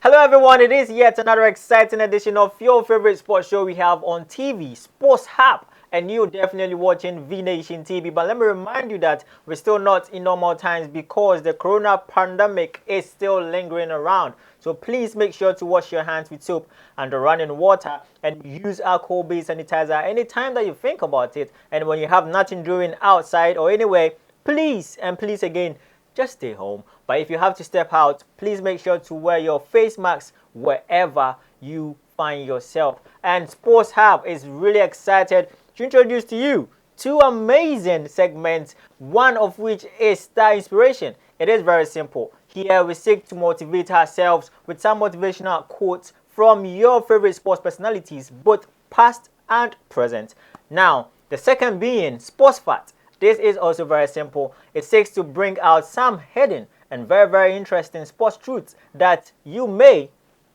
Hello everyone, it is yet another exciting edition of your favorite sports show we have on TV, Sports Hub. And you're definitely watching V Nation TV. But let me remind you that we're still not in normal times because the corona pandemic is still lingering around. So please make sure to wash your hands with soap and running water and use alcohol-based sanitizer anytime that you think about it. And when you have nothing doing outside or anywhere, please again, just stay home. But if you have to step out, please make sure to wear your face masks wherever you find yourself. And Sports Hub is really excited to introduce to you two amazing segments, one of which is Star Inspiration. It is very simple. Here we seek to motivate ourselves with some motivational quotes from your favorite sports personalities, both past and present. Now, the second being Sports Fact. This is also very simple. It seeks to bring out some hidden and very interesting sports truths that you may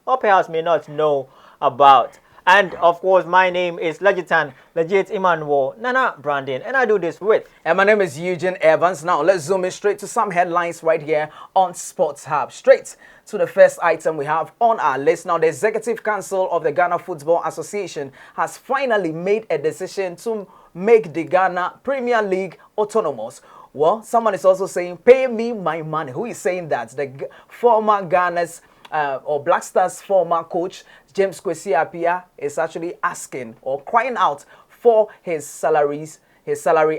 or perhaps may not know about. And of course, my name is Legit Emmanuel Nana Brandon, and I do this with. And my name is Eugene Evans. Now let's zoom in straight to some headlines right here on Sports Hub. Straight to the first item we have on our list. Now, the Executive Council of the Ghana Football Association has finally made a decision to make the Ghana Premier League autonomous. Well, someone is also saying, pay me my money. Who is saying that? The former Ghana's or Black Stars former coach James Kwesi Appiah is actually asking or crying out for his salary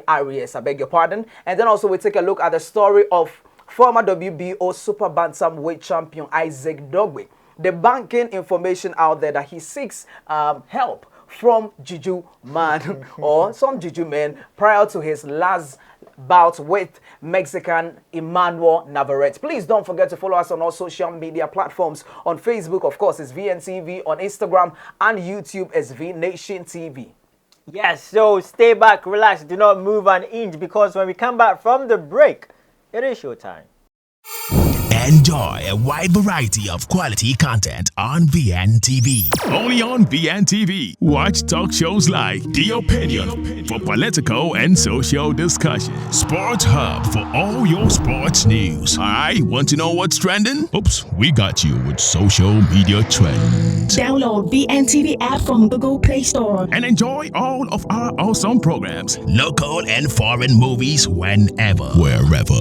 arrears. I beg your pardon. And then also we take a look at the story of former WBO Super Bantamweight champion Isaac Dogboe. The banking information out there that he seeks help from Juju man or some Juju men prior to his last bout with Mexican Emmanuel Navarrete. Please don't forget to follow us on all social media platforms. On Facebook, of course, it's VNTV. On Instagram and YouTube, it's V Nation TV. Yes, so stay back, relax, do not move an inch, because when we come back from the break, it is showtime. Enjoy a wide variety of quality content on VNTV. Only on VNTV. Watch talk shows like The Opinion for political and social discussion. Sports Hub for all your sports news. I want to know what's trending? Oops, we got you with social media trends. Download VNTV app from Google Play Store. And enjoy all of our awesome programs. Local and foreign movies whenever, wherever.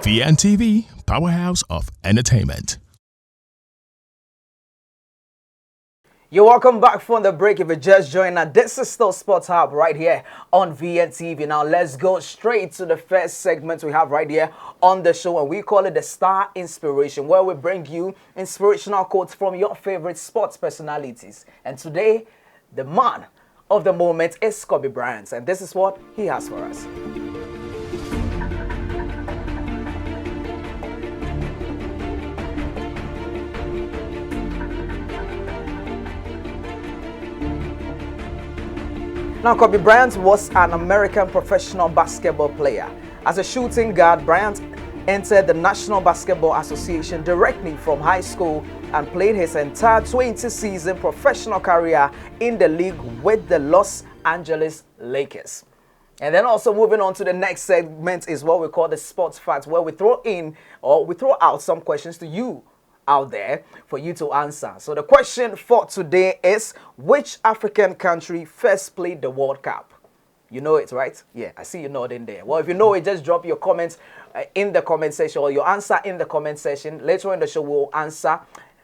VNTV, powerhouse of entertainment. You're welcome back from the break. If you just joined us, this is still Sports Hub right here on VNTV. Now let's go straight to the first segment we have right here on the show, and we call it the Star Inspiration, where we bring you inspirational quotes from your favorite sports personalities. And today, the man of the moment is Kobe Bryant, and this is what he has for us. Now, Kobe Bryant was an American professional basketball player. As a shooting guard, Bryant entered the National Basketball Association directly from high school and played his entire 20-season professional career in the league with the Los Angeles Lakers. And then also moving on to the next segment is what we call the Sports Facts, where we throw out some questions to you out there for you to answer. So the question for today is, which African country first played the World Cup? You know it, right? Yeah, I see you nodding there. Well, if you know it, just drop your comments in the comment section, or your answer in the comment section. Later in the show, we'll answer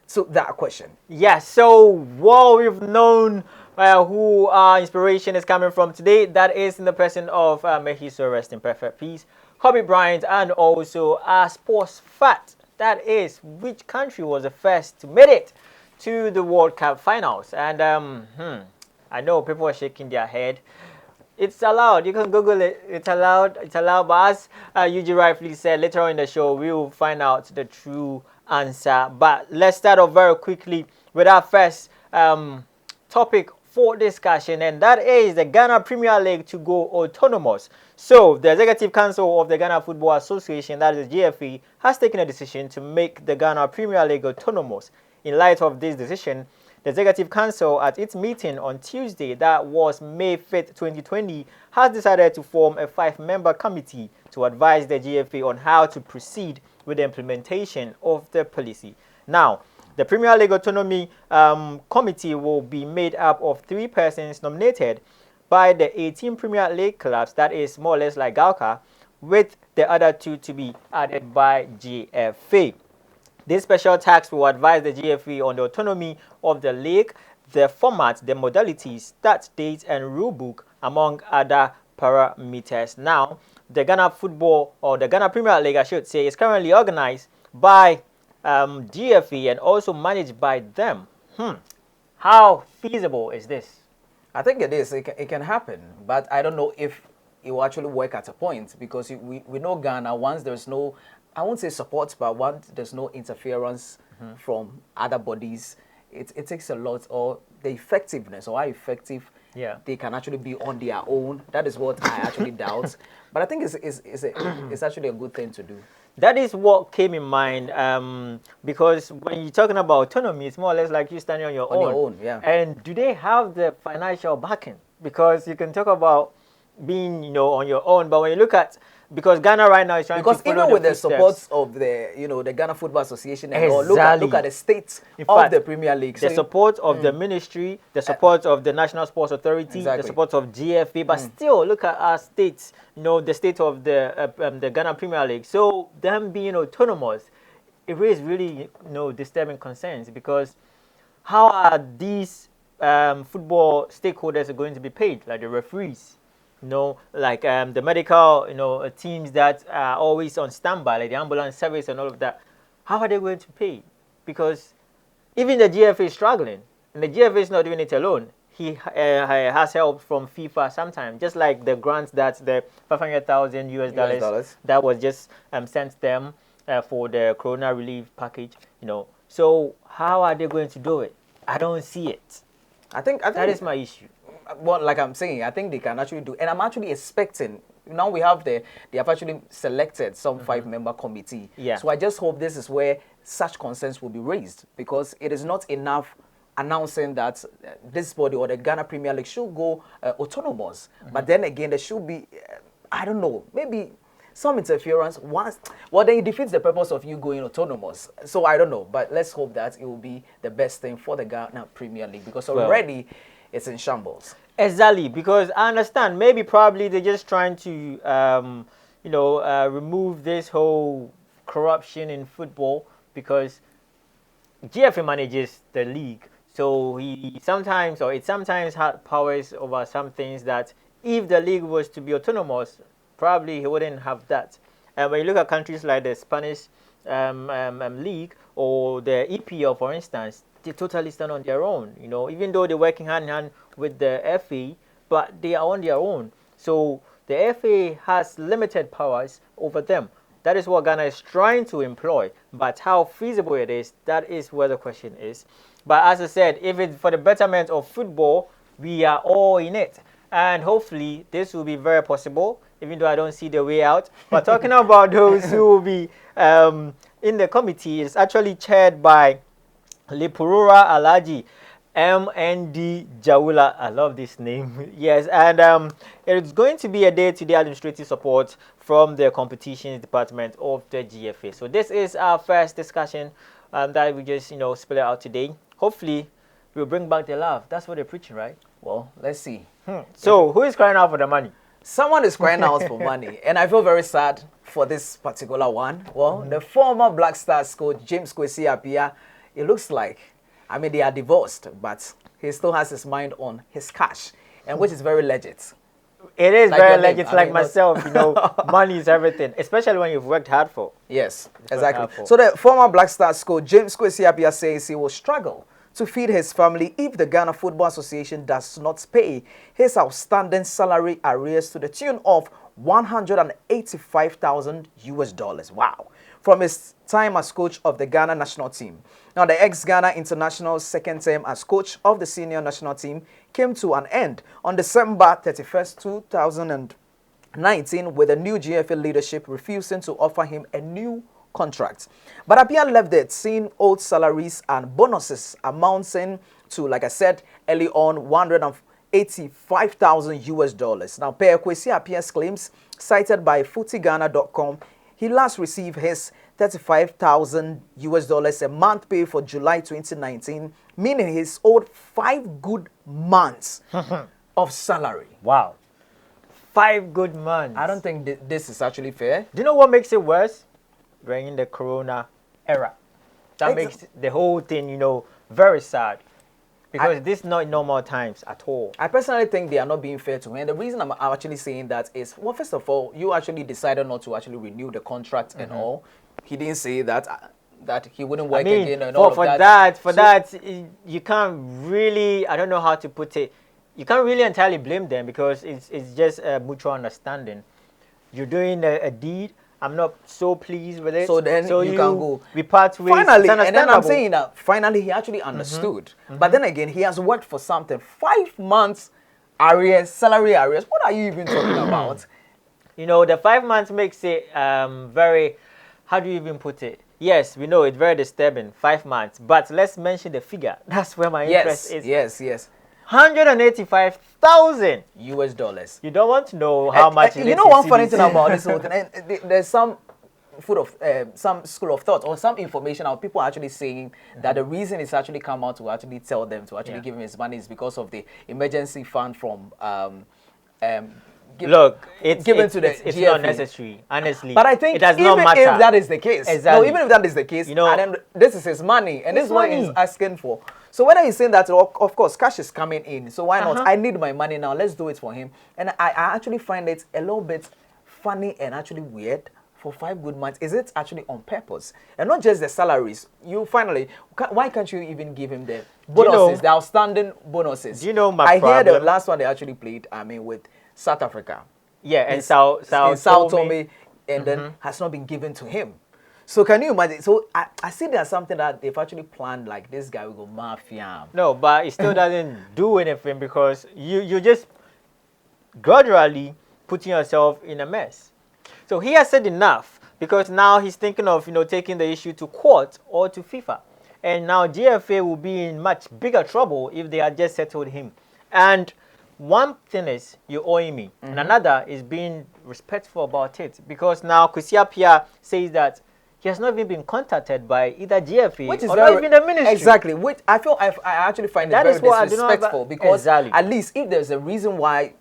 to that question. Yes, so what we've known who our inspiration is coming from today, that is in the person of, may he so rest in perfect peace, Kobe Bryant, and also our sports fact. That is, which country was the first to make it to the World Cup finals? And I know people are shaking their head. It's allowed. You can Google it. It's allowed. It's allowed. But as Juju rightfully said, later on in the show, we will find out the true answer. But let's start off very quickly with our first topic for discussion, and that is the Ghana Premier League to go autonomous. So the Executive Council of the Ghana Football Association, that is GFA, has taken a decision to make the Ghana Premier League autonomous. In light of this decision, the Executive Council at its meeting on Tuesday, that was May 5th, 2020, has decided to form a 5-member committee to advise the GFA on how to proceed with the implementation of the policy. Now, The Premier League Autonomy Committee will be made up of 3 persons nominated by the 18 Premier League clubs, that is more or less like Galka, with the other 2 to be added by GFA. This special task will advise the GFA on the autonomy of the league, the format, the modalities, start dates, and rulebook, among other parameters. Now, the Ghana Football, or the Ghana Premier League, I should say, is currently organized by GFA and also managed by them. How feasible is this? I think it is. It can happen, but I don't know if it will actually work at a point, because we know Ghana, once there's no, I won't say support, but once there's no interference from other bodies, it takes a lot, or the effectiveness, or how effective they can actually be on their own. That is what I actually doubt. But I think it's actually a good thing to do. That is what came in mind, because when you're talking about autonomy, it's more or less like you standing on your own. Yeah. And do they have the financial backing? Because you can talk about being, on your own, but when you look at, because Ghana right now is trying to follow even with the footsteps. support of the Ghana Football Association and Exactly. all, look at the state of the Premier League. The support of the ministry, the support of the National Sports Authority, the support of GFA, but still look at our states, the state of the Ghana Premier League. So them being autonomous, it raises really disturbing concerns, because how are these football stakeholders going to be paid, like the referees? Like the medical, teams that are always on standby, like the ambulance service and all of that. How are they going to pay? Because even the GFA is struggling, and the GFA is not doing it alone. He has help from FIFA sometimes, just like the grants that the $500,000 that was just sent them for the Corona relief package. So how are they going to do it? I don't see it. I think that is my issue. Well, like I'm saying, I think they can actually do, and I'm actually expecting. Now they have actually selected some 5-member committee. Yeah. So I just hope this is where such concerns will be raised, because it is not enough announcing that this body or the Ghana Premier League should go autonomous. But then again, there should be, I don't know, maybe some interference once. Well, then it defeats the purpose of you going autonomous. So I don't know, but let's hope that it will be the best thing for the Ghana Premier League, because already it's in shambles. Exactly, because I understand probably they're just trying to remove this whole corruption in football, because GFA manages the league, so it sometimes had powers over some things that if the league was to be autonomous, probably he wouldn't have that. And when you look at countries like the Spanish league or the EPL, for instance, they totally stand on their own, even though they're working hand in hand with the FA, but they are on their own. So the FA has limited powers over them. That is what Ghana is trying to employ. But how feasible it is, that is where the question is. But as I said, if it's for the betterment of football, we are all in it. And hopefully this will be very possible, even though I don't see the way out. But talking about those who will be in the committee, it's actually chaired by Lipurura Alaji MND Jawula. I love this name. Yes, and it's going to be a day-to-day administrative support from the competitions department of the GFA. So this is our first discussion that we just spill out today. Hopefully we'll bring back the love. That's what they're preaching, right? Well, let's see. So who is crying out for the money? Someone is crying out for money, and I feel very sad for this particular one. Well, the former Black Stars coach James Kwesi Appiah, it looks like, they are divorced, but he still has his mind on his cash, and which is very legit. It is like very legit, like myself, money is everything, especially when you've worked hard for. Yes, exactly. So the former Black Stars coach James Kwesi Appiah says he will struggle to feed his family if the Ghana Football Association does not pay his outstanding salary arrears to the tune of $185,000. Wow. From his time as coach of the Ghana national team. Now, the ex-Ghana international second term as coach of the senior national team came to an end on December 31st, 2019, with the new GFA leadership refusing to offer him a new contract. But Appiah left it, seeing old salaries and bonuses amounting to, like I said early on, $185,000. Now, per Kwesi Appiah's claims, cited by FootyGhana.com, he last received his $35,000 US a month pay for July 2019, meaning he's owed 5 good months of salary. Wow. 5 good months. I don't think this is actually fair. Do you know what makes it worse? We're in the Corona era. That makes the whole thing, you know, very sad. Because this is not normal times at all. I personally think they are not being fair to him. And the reason I'm actually saying that is, well, first of all, you actually decided not to actually renew the contract and all. He didn't say that he wouldn't work again and all of that. For that, you can't really, I don't know how to put it, you can't really entirely blame them because it's just a mutual understanding. You're doing a deed. I'm not so pleased with it. So then you can go. We part ways. Finally, and then I'm saying that finally he actually understood. But then again, he has worked for something. 5 months arrears, salary arrears. What are you even talking about? You know, the 5 months makes it very, how do you even put it? Yes, we know it's very disturbing, 5 months. But let's mention the figure. That's where my interest is. Yes. $185,000 US dollars. You don't want to know how much it is. You know one funny thing about this whole thing, and there's some some school of thought or some information how people are actually saying that the reason it's actually come out to actually tell them to actually give him his money is because of the emergency fund from Look, it's GFA. not necessary, honestly. But I think it does not matter. If that is the case, exactly. No, even if that is the case, you know, and then this is his money, and this is what he's asking for. So whether he's saying that, of course, cash is coming in, so why not? I need my money now. Let's do it for him. And I actually find it a little bit funny and actually weird. For 5 good months, is it actually on purpose? And not just the salaries. Why can't you even give him the bonuses, the outstanding bonuses? Do you know I hear the last one they actually played, with South Africa. Yeah, and Sao Tome, and then has not been given to him. So can you imagine? So I see there's something that they've actually planned, like this guy will go mafia. No, but it still doesn't do anything because you just gradually putting yourself in a mess. So he has said enough because now he's thinking of, taking the issue to court or to FIFA. And now GFA will be in much bigger trouble if they had just settled him. And one thing is you owe me, and another is being respectful about it because now Kwesi Appiah says that he has not even been contacted by either GFA or not even the ministry. Exactly. Which I actually find it very disrespectful because at least if there's a reason why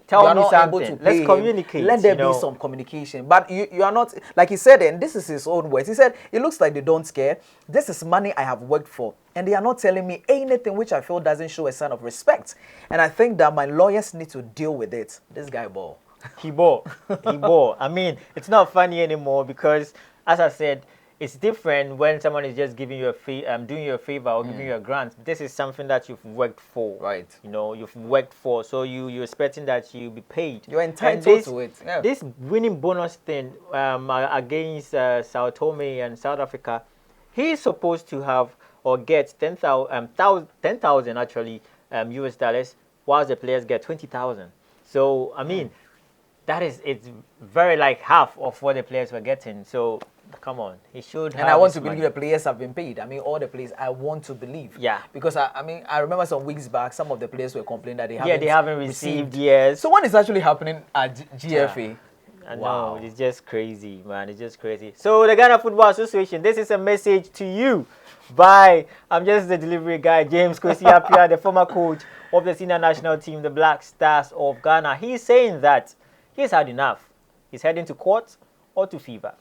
tell me something. Let's communicate. Let there be some communication. But you are not, like he said, and this is his own words. He said, it looks like they don't care. This is money I have worked for. And they are not telling me anything which I feel doesn't show a sign of respect. And I think that my lawyers need to deal with it. This guy ball. He ball. He ball. I mean, it's not funny anymore because, as I said, it's different when someone is just giving you doing you a favor or giving you a grant. This is something that you've worked for. Right. You've worked for, so you're expecting that you'll be paid. You're entitled to it. Yeah. This winning bonus thing against Sao Tome and South Africa, he's supposed to have or get 10,000 actually US dollars, whilst the players get 20,000. So I mean, it's very like half of what the players were getting. So come on, he should. And I want to believe the players have been paid. I mean, all the players. I want to believe. Yeah. Because I remember some weeks back, some of the players were complaining that they haven't received. Yes. So what is actually happening at GFA? Yeah. I know, it's just crazy, man. It's just crazy. So the Ghana Football Association, this is a message to you by, I'm just the delivery guy, James Kwesi Appiah, the former coach of the senior national team, the Black Stars of Ghana. He's saying that he's had enough. He's heading to court or to FIFA.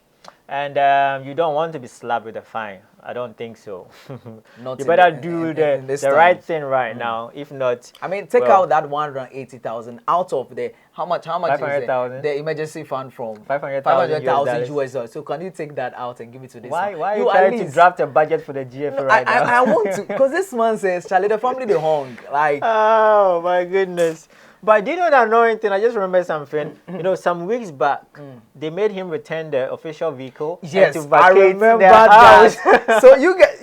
And you don't want to be slapped with a fine. I don't think so. You better do the right thing right now. If not, I mean, take out that 180,000 out of the how much 500,000 is the emergency fund from 500,000 US dollars. So can you take that out and give it to this? Why are you trying to draft a budget for the GFA right now? I want to, because this man says, Charlie, the family they hung like. Oh my goodness. But do you know the annoying thing? I just remember something. Some weeks back, they made him return the official vehicle. Yes, to I remember that. So you guys,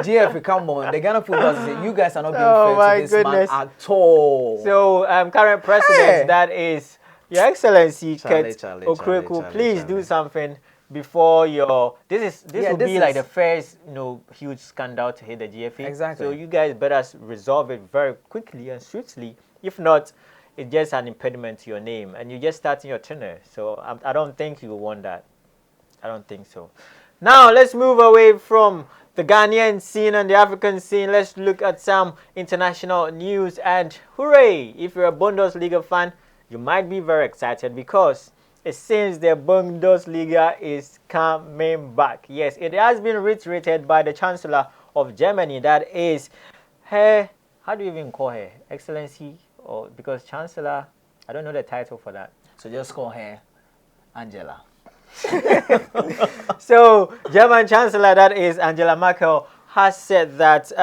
GFA, come on. The Ghana Football Association, you guys are not being fair to this man at all. So, current president, that is Your Excellency, Okreku, please do something before this will be like the first huge scandal to hit the GFA. Exactly. So you guys better resolve it very quickly and swiftly. If not, it's just an impediment to your name, and you're just starting your tenure. So I don't think you will want that. I don't think so. Now let's move away from the Ghanaian scene and the African scene. Let's look at some international news. And hooray! If you're a Bundesliga fan, you might be very excited because it seems the Bundesliga is coming back. Yes, it has been reiterated by the Chancellor of Germany. That is her, how do you even call her? Excellency? Or because Chancellor, I don't know the title for that. So just call her Angela. So German Chancellor, that is Angela Merkel, has said that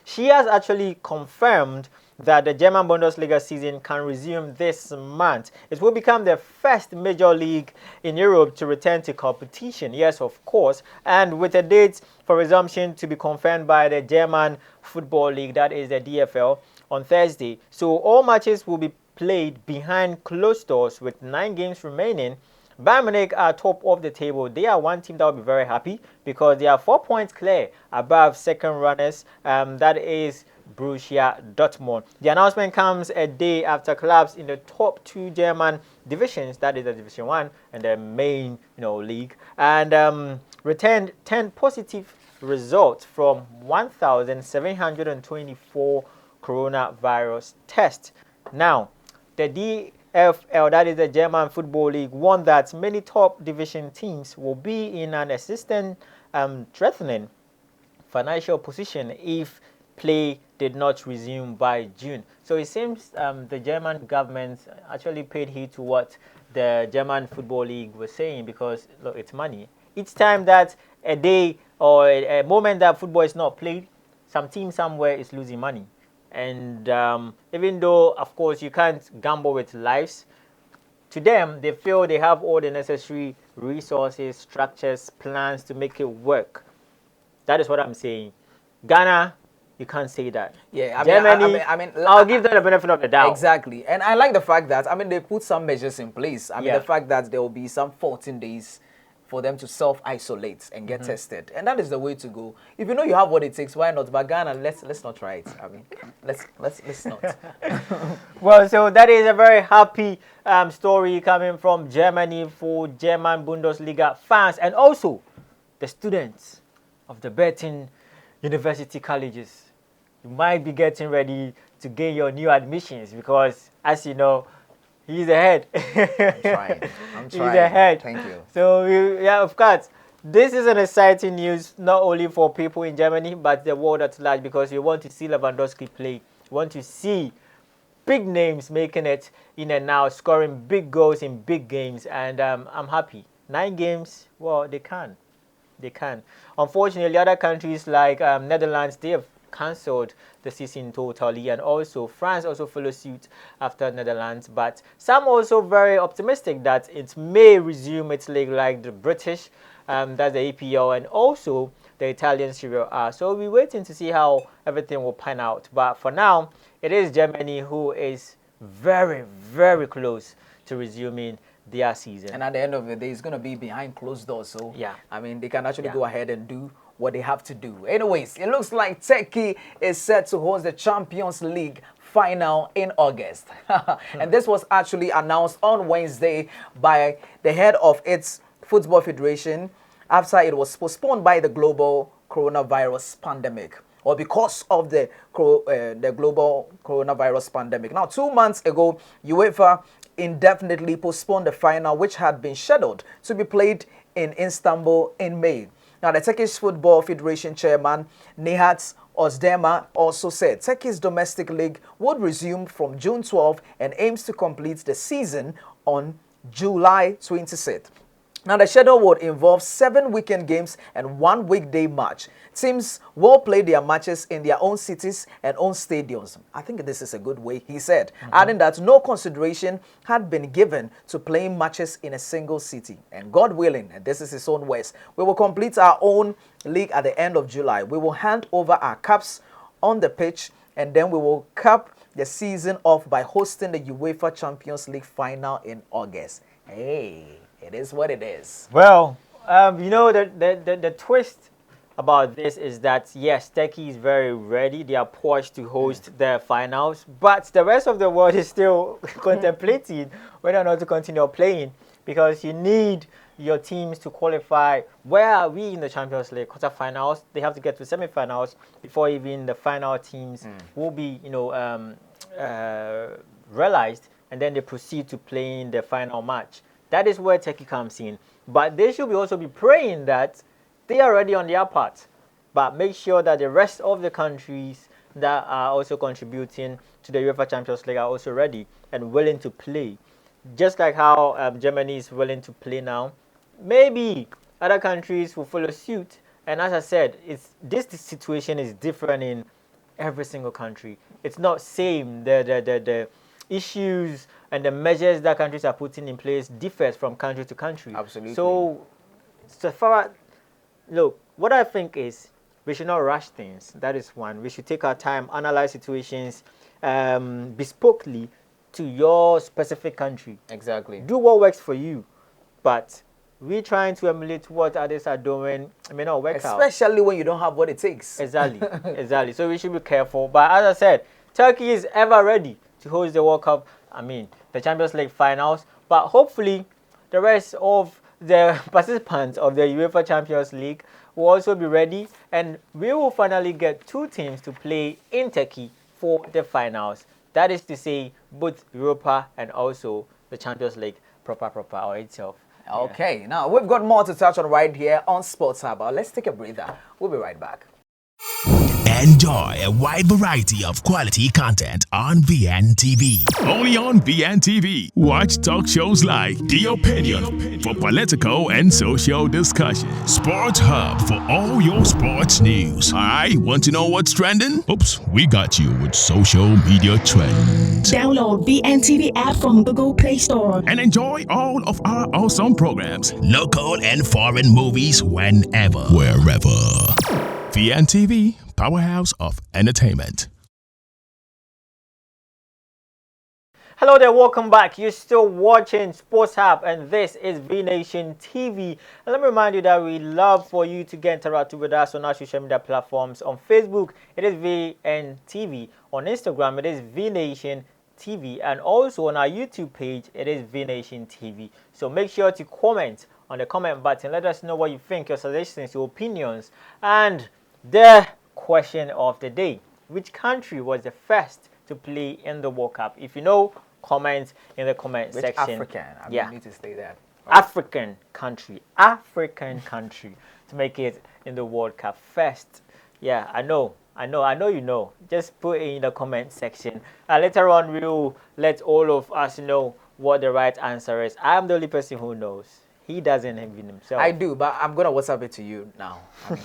she has actually confirmed that the German Bundesliga season can resume this month. It will become the first major league in Europe to return to competition. Yes, of course. And with a date for resumption to be confirmed by the German Football League, that is the DFL, on Thursday. So all matches will be played behind closed doors with 9 games remaining. Bayern Munich are top of the table. They are one team that will be very happy because they are 4 points clear above second runners. That is Borussia Dortmund. The announcement comes a day after clubs in the top 2 German divisions, that is the Division 1 and the main league, and returned 10 positive results from 1,724 coronavirus tests. Now, the DFL, that is the German Football League, warned that many top division teams will be in an assistant threatening financial position if play did not resume by June. So it seems the German government actually paid heed to what the German Football League was saying because, look, it's money. Each time that a day or a moment that football is not played, some team somewhere is losing money. And even though, of course, you can't gamble with lives, to them, they feel they have all the necessary resources, structures, plans to make it work. That is what I'm saying. Ghana, you can't say that. Yeah, Germany, I'll give them the benefit of the doubt. Exactly. And I like the fact that, they put some measures in place. The fact that there will be some 14 days for them to self-isolate and get tested. And that is the way to go. If you know you have what it takes, why not? But Ghana, let's not try it. Let's not. Well, so that is a very happy story coming from Germany for German Bundesliga fans and also the students of the betting university colleges. You might be getting ready to gain your new admissions because, as you know, he's ahead. I'm trying. He's ahead. Thank you. So, of course, this is an exciting news not only for people in Germany, but the world at large because we want to see Lewandowski play. We want to see big names making it in and out, scoring big goals in big games, and I'm happy. 9 games, well, they can. They can. Unfortunately, other countries like Netherlands, they have cancelled the season totally, and also France also follows suit after Netherlands. But some also very optimistic that it may resume its league like the British, that's the APL, and also the Italian Serie A. So we're waiting to see how everything will pan out. But for now, it is Germany who is very, very close to resuming their season. And at the end of the day, it's going to be behind closed doors. So, yeah. They can actually go ahead and do what they have to do. Anyways, it looks like Turkey is set to host the Champions League final in August. And this was actually announced on Wednesday by the head of its football federation after it was postponed by the global coronavirus pandemic, or because of the global coronavirus pandemic. Now, 2 months ago, UEFA indefinitely postponed the final, which had been scheduled to be played in Istanbul in May. Now, the Turkish Football Federation chairman, Nihat Özdemir, also said Turkey's domestic league would resume from June 12 and aims to complete the season on July 26th. Now, the schedule would involve 7 weekend games and 1 weekday match. Teams will play their matches in their own cities and own stadiums. I think this is a good way, he said, adding that no consideration had been given to playing matches in a single city. And God willing, and this is his own words, we will complete our own league at the end of July. We will hand over our caps on the pitch, and then we will cap the season off by hosting the UEFA Champions League final in August. Hey, it is what it is. Well, the twist about this is that, yes, Turkey is very ready. They are poised to host the finals. But the rest of the world is still contemplating whether or not to continue playing because you need your teams to qualify. Where are we in the Champions League quarterfinals? They have to get to semifinals before even the final teams will be, realized, and then they proceed to playing the final match. That is where Turkey comes in. But they should also be praying that they are ready on their part. But make sure that the rest of the countries that are also contributing to the UEFA Champions League are also ready and willing to play. Just like how Germany is willing to play now, maybe other countries will follow suit. And as I said, this situation is different in every single country. It's not same. The issues and the measures that countries are putting in place differs from country to country. Absolutely. So far, look, what I think is we should not rush things. That is one. We should take our time, analyze situations bespokely to your specific country. Exactly. Do what works for you. But we trying to emulate what others are doing, it may not work out. Especially when you don't have what it takes. Exactly. Exactly. So we should be careful. But as I said, Turkey is ever ready to host the World Cup, the Champions League finals. But hopefully, the rest of the participants of the UEFA Champions League will also be ready. And we will finally get two teams to play in Turkey for the finals. That is to say, both Europa and also the Champions League proper or itself. Okay, now we've got more to touch on right here on Sports Hub. Let's take a breather. We'll be right back. Enjoy a wide variety of quality content on VNTV. Only on VNTV. Watch talk shows like The Opinion for political and social discussion. Sports Hub for all your sports news. Alright, want to know what's trending? Oops, we got you with social media trends. Download VNTV app from Google Play Store. And enjoy all of our awesome programs, local and foreign movies whenever, wherever. VNTV, powerhouse of entertainment. Hello there, welcome back. You're still watching Sports Hub, and this is V Nation TV. And let me remind you that we love for you to get interactive with us on our social media platforms. On Facebook, it is VNTV. On Instagram, it is V Nation TV, and also on our YouTube page, it is V Nation TV. So make sure to comment on the comment button. Let us know what you think, your suggestions, your opinions, and the question of the day: which country was the first to play in the World Cup? If you know, comment in the comment Which section. African? Yeah. Need to stay there. Right. African country to make it in the World Cup first. Yeah, I know you know. Just put it in the comment section. Later on, we'll let all of us know what the right answer is. I'm the only person who knows. He doesn't even himself. I do, but I'm gonna WhatsApp it to you now.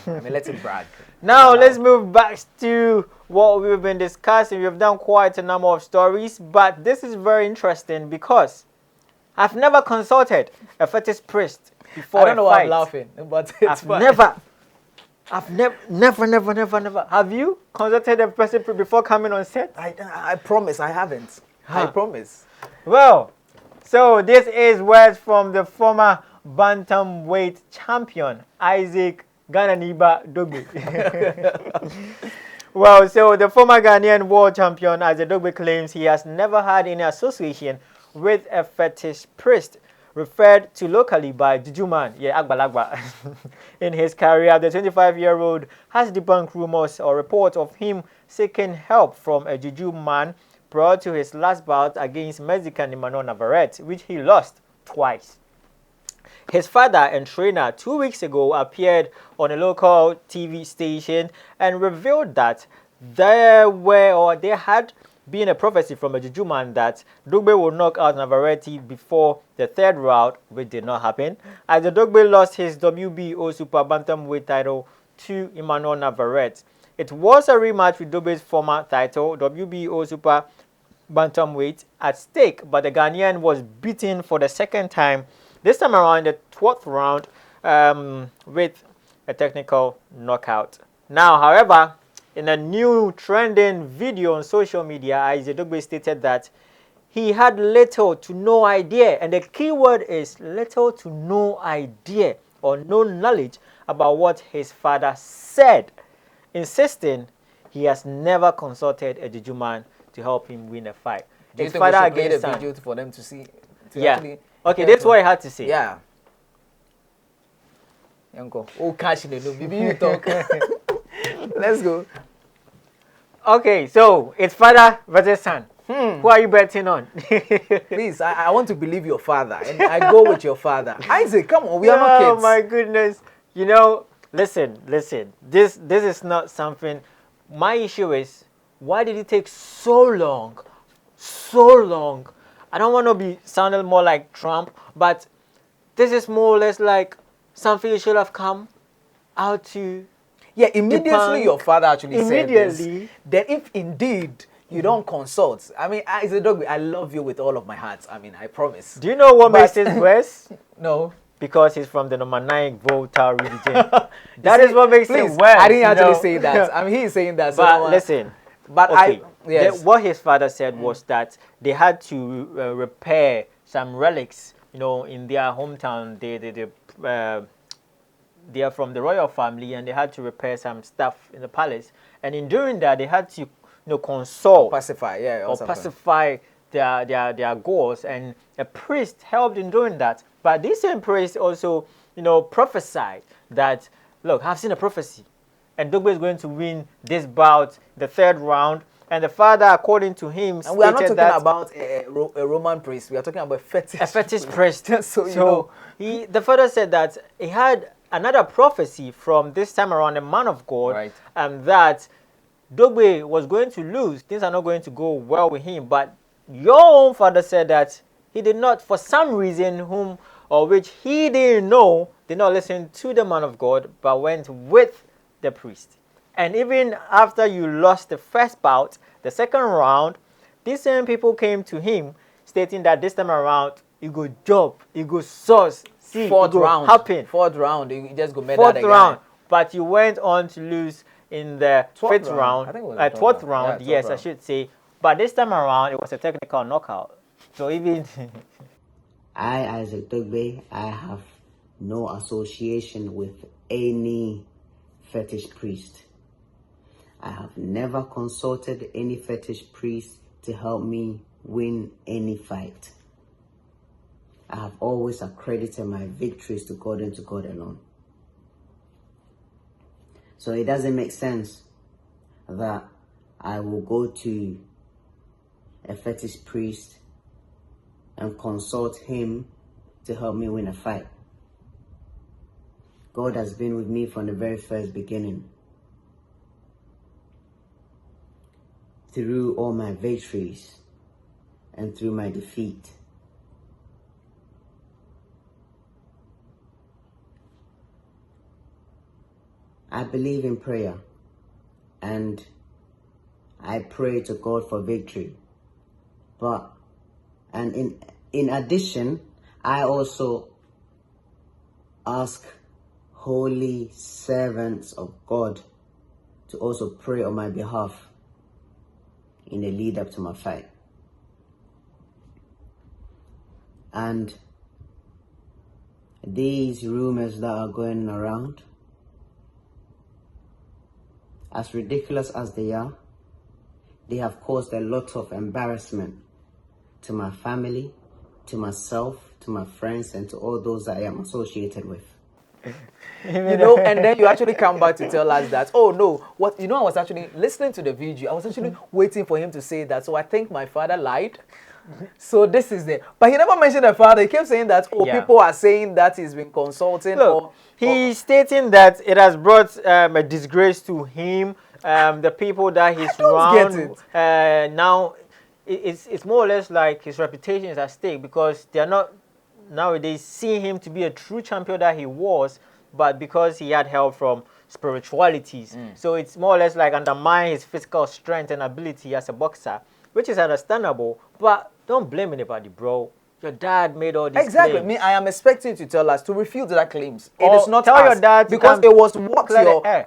Let him brag. Now let's move back to what we've been discussing. We've done quite a number of stories, but this is very interesting because I've never consulted a fetish priest before. I don't know why I'm fight. laughing, but it's I've never. Have you consulted a person before coming on set? I promise I haven't. I promise. Well, so this is words from the former bantamweight champion, Isaac Gananiba Dogboe. Well, so the former Ghanaian world champion, Isaac Dogboe, claims he has never had any association with a fetish priest, referred to locally by Juju man, Agbalagba. In his career, the 25-year-old has debunked rumors or reports of him seeking help from a Juju man prior to his last bout against Mexican Emmanuel Navarrete, which he lost twice. His father and trainer 2 weeks ago appeared on a local TV station and revealed that there had been a prophecy from a Juju man that Dogboe would knock out Navarrete before the third round, which did not happen, as the Dogboe lost his WBO Super Bantamweight title to Emmanuel Navarrete. It was a rematch with Dogboe's former title, WBO Super Bantamweight, at stake, but the Ghanaian was beaten for the second time, this time around the 12th round, with a technical knockout. Now, however, in a new trending video on social media, Isaac Dogboe stated that he had little to no idea, and the key word is little to no idea or no knowledge about what his father said, insisting he has never consulted a Juju man to help him win a fight. Do you His think we father should play the against video for them to see? yeah. Okay, that's what I had to say. Yeah. Uncle. Oh, cash in the no. Maybe you talk. Let's go. Okay, so it's father versus son. Who are you betting on? Please, I want to believe your father, and I go with your father. Isaac, come on, we are not kids. Oh my goodness! You know, listen. This is not something. My issue is, why did it take so long? So long. I don't want to be sounding more like Trump, but this is more or less like something you should have come out to. Yeah, immediately your father actually said this. Then if indeed you don't consult, I mean, as a dog, I love you with all of my heart. I mean, I promise. Do you know what makes this worse? No. Because he's from the number 9 voter region. That is what makes it worse. I didn't actually say that. I mean, he's saying that. So but listen. But okay, yes. What his father said was that they had to repair some relics, you know, in their hometown. They are from the royal family, and they had to repair some stuff in the palace. And in doing that, they had to, you know, consult, pacify their goals. And a priest helped in doing that. But this same priest also, you know, prophesied that, look, I've seen a prophecy, and Dogboe is going to win this bout, the 3rd round. And the father, according to him, and we are not talking about a Roman priest. We are talking about a fetish priest. so you know, the father said that he had another prophecy from this time around, a man of God, right, and that Dogboe was going to lose. Things are not going to go well with him. But your own father said that he did not, for some reason, which he didn't know, did not listen to the man of God, but went with the priest. And even after you lost the first bout, the 2nd round, these same people came to him stating that this time around, you go job, you go source, see, 4th round, happen. 4th round, you just go mad 4th round, but you went on to lose in the 5th round, 12th round, yes, I should say. But this time around, it was a technical knockout. So even I, Isaac Dogboe, I have no association with any fetish priest. I have never consulted any fetish priest to help me win any fight. I have always accredited my victories to God and to God alone. So it doesn't make sense that I will go to a fetish priest and consult him to help me win a fight. God has been with me from the very first beginning. Through all my victories and through my defeat. I believe in prayer, and I pray to God for victory. And in addition, I also ask holy servants of God to also pray on my behalf in the lead up to my fight. And these rumors that are going around, as ridiculous as they are, they have caused a lot of embarrassment to my family, to myself, to my friends, and to all those I am associated with. You know, and then you actually come back to tell us that, oh no, what, you know, I was actually listening to the video. I was actually waiting for him to say that. So I think my father lied. So this is it. But he never mentioned the father. He kept saying that, people are saying that he's been consulting. Look, he's stating that it has brought a disgrace to him, the people that he's around. Now, it's more or less like his reputation is at stake, because they are not nowadays seeing him to be a true champion that he was, but because he had help from spiritualities. So it's more or less like undermine his physical strength and ability as a boxer, which is understandable, but don't blame anybody, bro. Your dad made all these claims. Me, I am expecting you to tell us to refute that claims. It Or is not tell us, your dad, because it was what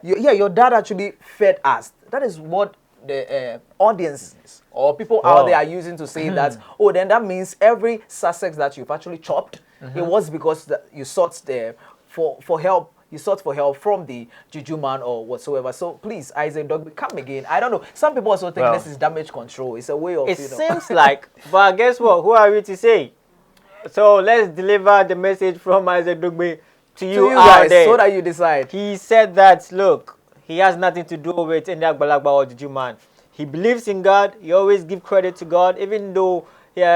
your dad actually fed us. That is what the audiences or people out there are using to say that, oh, then that means every Sussex that you've actually chopped, it was because you sought there for help. You sought for help from the Juju man or whatsoever. So please, Isaac Dogboe, come again. I don't know. Some people also think this is damage control. It's a way of, it seems like, but guess what? Who are we to say? So let's deliver the message from Isaac Dogboe to you guys, out there. so that you decide. He said that, look, he has nothing to do with any Agbalagba or Juju man. He believes in God. He always give credit to God, even though he's a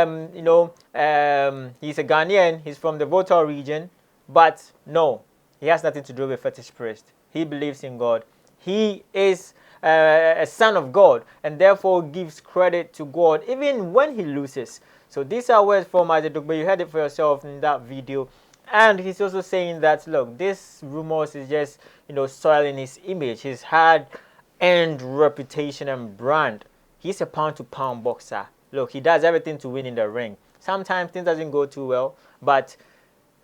Ghanaian. He's from the Volta region, but no, he has nothing to do with fetish priest. He believes in God. He is a son of God, and therefore gives credit to God even when he loses. So these are words from Isaac Dogboe. You heard it for yourself in that video. And he's also saying that, look, this rumors is just, soiling his image, his hard-earned reputation and brand. He's a pound-to-pound boxer. Look, he does everything to win in the ring. Sometimes things doesn't go too well, but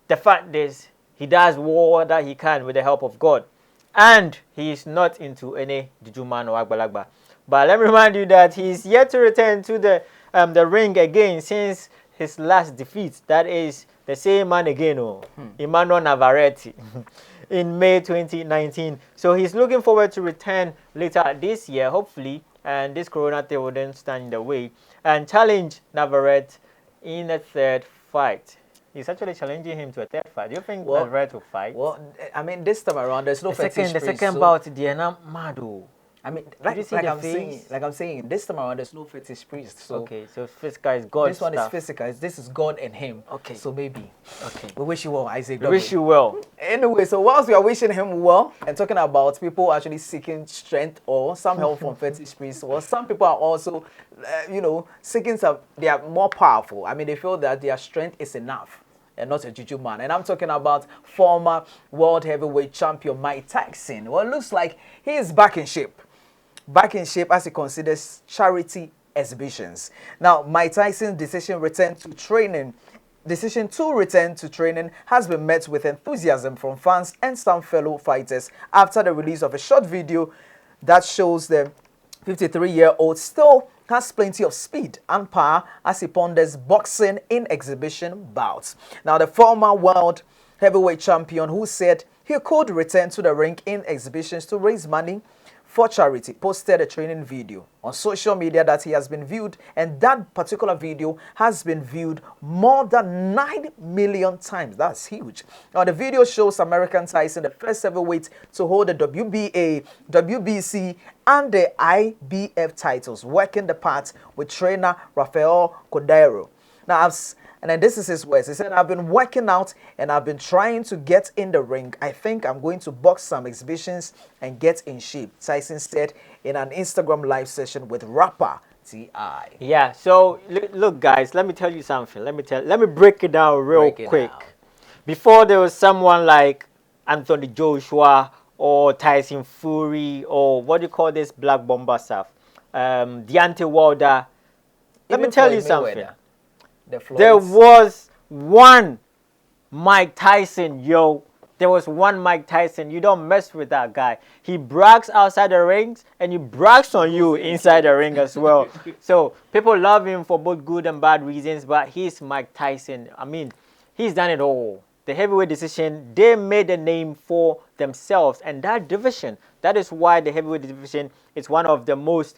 the fact is, he does all that he can with the help of God. And he is not into any Juju man or Agbalagba. But let me remind you that he's yet to return to the ring again since his last defeat. That is the same man again, Emmanuel Navarrete, in May 2019. So he's looking forward to return later this year, hopefully, and this corona thing wouldn't stand in the way, and challenge Navarrete in a third fight. He's actually challenging him to a third fight. Do you think Navarrete will fight? Well, I mean, this time around, there's no fetish priest. The second bout, Diana Mado. I mean, like I'm saying, this time around, there's no fetish priest. So okay, so physical is God. This one is physical. This is God and him. Okay. So maybe. Okay. We wish you well, Isaac. We wish you well. Anyway, so whilst we are wishing him well and talking about people actually seeking strength or some help from fetish priests, or some people are also, seeking some. They are more powerful. I mean, they feel that their strength is enough and not a Juju man. And I'm talking about former world heavyweight champion Mike Tyson. Well, it looks like he is back in shape. Back in shape as he considers charity exhibitions. Now, Mike Tyson's decision to return to training has been met with enthusiasm from fans and some fellow fighters after the release of a short video that shows the 53-year-old still has plenty of speed and power as he ponders boxing in exhibition bouts. Now, the former world heavyweight champion, who said he could return to the ring in exhibitions to raise money for charity, posted a training video on social media that he has been viewed, and that particular video has been viewed more than 9 million times. That's huge. Now, the video shows American Tyson, the first heavyweight to hold the WBA, WBC, and the IBF titles, working the part with trainer Rafeal Nadal. Now, and then this is his words. He said, I've been working out and I've been trying to get in the ring. I think I'm going to box some exhibitions and get in shape, Tyson said in an Instagram live session with rapper T.I. Yeah, so look guys, let me tell you something. Let me break it down real quick. Before there was someone like Anthony Joshua or Tyson Fury or what do you call this black bomber stuff? Deontay Wilder. Let me tell you something. There was one Mike Tyson, yo. There was one Mike Tyson. You don't mess with that guy. He brags outside the rings and he brags on you inside the ring as well. So people love him for both good and bad reasons, but he's Mike Tyson. I mean, he's done it all. The heavyweight division, they made a name for themselves, and that division, that is why the heavyweight division is one of the most,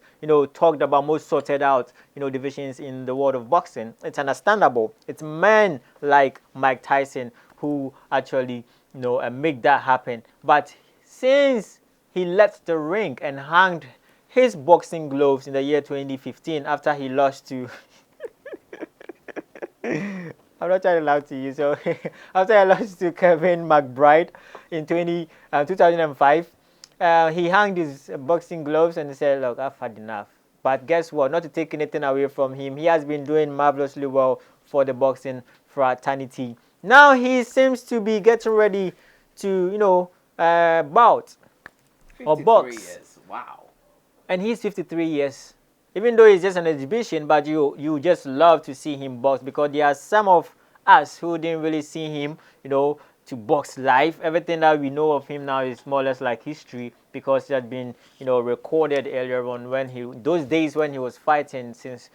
talked about, most sorted out, divisions in the world of boxing. It's understandable. It's men like Mike Tyson who actually, make that happen. But since he left the ring and hanged his boxing gloves in the year 2015 after he lost to I'm not trying to lie to you. So after I lost to Kevin McBride in 2005, he hung his boxing gloves and said, look, I've had enough. But guess what? Not to take anything away from him, he has been doing marvelously well for the boxing fraternity. Now he seems to be getting ready to, bout or box. Years. Wow. And he's 53 years. Even though it's just an exhibition, but you just love to see him box, because there are some of us who didn't really see him, to box live. Everything that we know of him now is more or less like history, because it had been, recorded earlier on those days when he was fighting, since,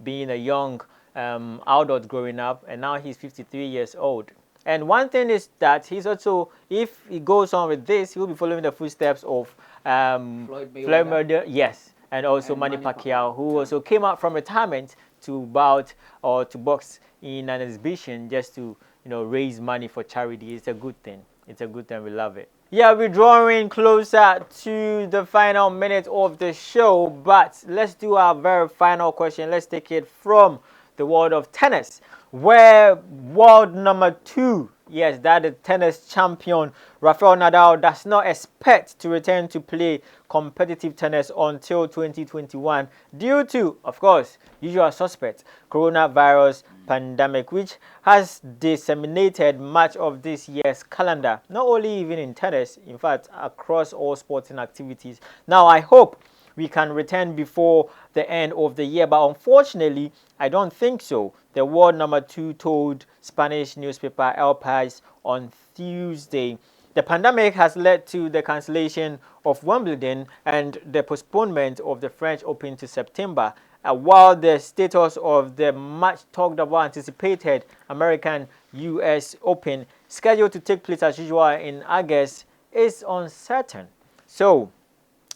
being a young adult growing up, and now he's 53 years old. And one thing is that he's also, if he goes on with this, he will be following the footsteps of Floyd Mayweather. Yes. And also Manny Pacquiao, who also came out from retirement to bout or to box in an exhibition just to, raise money for charity. It's a good thing. It's a good thing. We love it. Yeah, we're drawing closer to the final minute of the show, but let's do our very final question. Let's take it from the world of tennis, where world number 2, yes, that is tennis champion Rafeal Nadal, does not expect to return to play competitive tennis until 2021 due to, of course, usual suspect, coronavirus pandemic, which has disseminated much of this year's calendar, not only even in tennis, in fact, across all sporting activities. Now, I hope we can return before the end of the year, but unfortunately, I don't think so. The world number 2 told Spanish newspaper El País on Tuesday. The pandemic has led to the cancellation of Wimbledon and the postponement of the French Open to September, while the status of the much talked about anticipated American US Open, scheduled to take place as usual in August, is uncertain. So,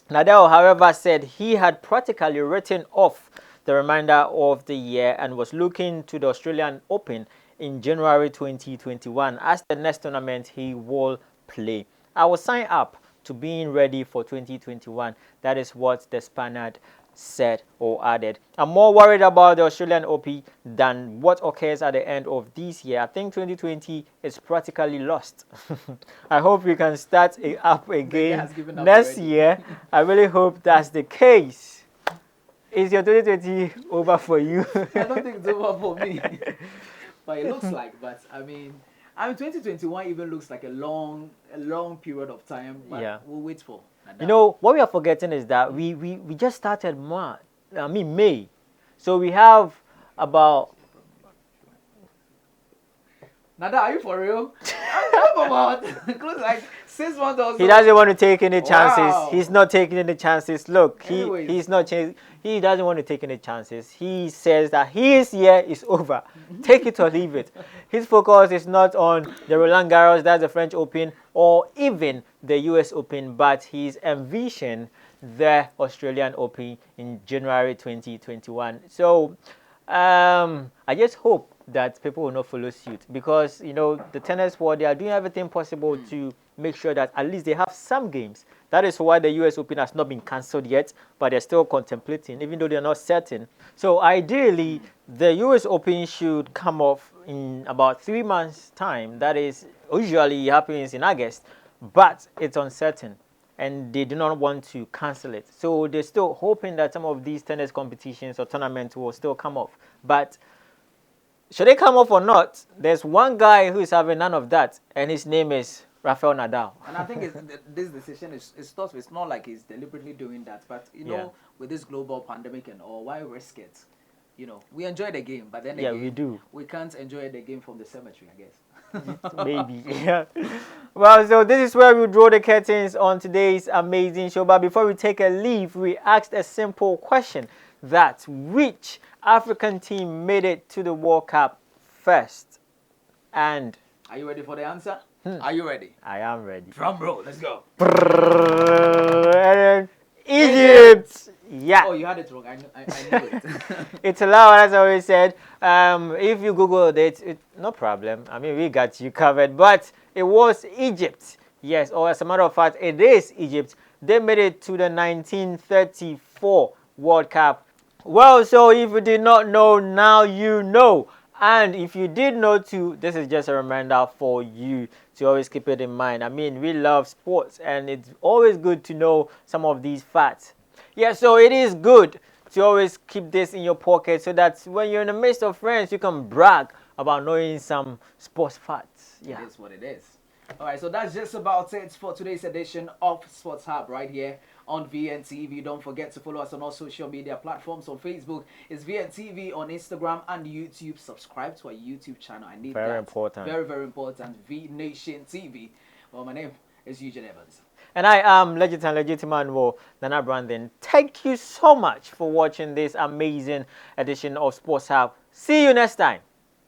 Nadal, however, said he had practically written off the remainder of the year and was looking to the Australian Open in January 2021 as the next tournament he will play. I will sign up to being ready for 2021. That is what the Spaniard said or added. I'm more worried about the Australian Open than what occurs at the end of this year. I think 2020 is practically lost. I hope we can start up again next year. I really hope that's the case. Is your 2020 over for you? I don't think it's over for me. But it looks like, I mean 2021 even looks like a long period of time, but yeah, we'll wait for. What we are forgetting is that we just started May. So we have about... Nada, are you for real? I'm about close like 6 months or so. He doesn't want to take any chances. Wow. He's not taking any chances. Look, Anyways. he doesn't want to take any chances. He says that his year is over. Take it or leave it. His focus is not on the Roland Garros, that's the French Open, or even the US Open, but he's envisioned the Australian Open in January 2021. So I just hope that people will not follow suit, because the tennis world, they are doing everything possible to make sure that at least they have some games. That is why the US Open has not been cancelled yet, but they're still contemplating, even though they're not certain. So ideally, the US Open should come off in about 3 months' time. That is usually happens in August, but it's uncertain, and they do not want to cancel it. So they're still hoping that some of these tennis competitions or tournaments will still come off. But should they come off or not, there's one guy who is having none of that, and his name is Rafeal Nadal. And I think this decision is tough. It's not like he's deliberately doing that, but with this global pandemic and all, why risk it? We enjoy the game, but then again, we do. We can't enjoy the game from the cemetery, I guess. Maybe. Yeah. Well, so this is where we draw the curtains on today's amazing show. But before we take a leave, we asked a simple question: that which African team made it to the World Cup first? And are you ready for the answer? Are you ready? I am ready. Drum roll, let's go. Egypt. Yeah. Oh, you had it wrong. I knew it. It's allowed, as I always said. If you Google it, no problem. I mean, we got you covered. But it was Egypt. Yes, or as a matter of fact, it is Egypt. They made it to the 1934 World Cup. Well, so if you did not know, now you know. And if you did know too, this is just a reminder for you to always keep it in mind. I mean, we love sports, and it's always good to know some of these facts. Yeah, so it is good to always keep this in your pocket so that when you're in the midst of friends, you can brag about knowing some sports facts. Yeah. It is what it is. All right, so that's just about it for today's edition of Sports Hub right here on VNTV. Don't forget to follow us on all social media platforms. On Facebook, it's VNTV. On Instagram and YouTube, subscribe to our YouTube channel. I need that. Very important. Very, very important. V Nation TV. Well, my name is Juju Evans. And I am legitimate Nana Brandon. Thank you so much for watching this amazing edition of Sports Hub. See you next time.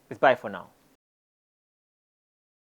It's bye for now.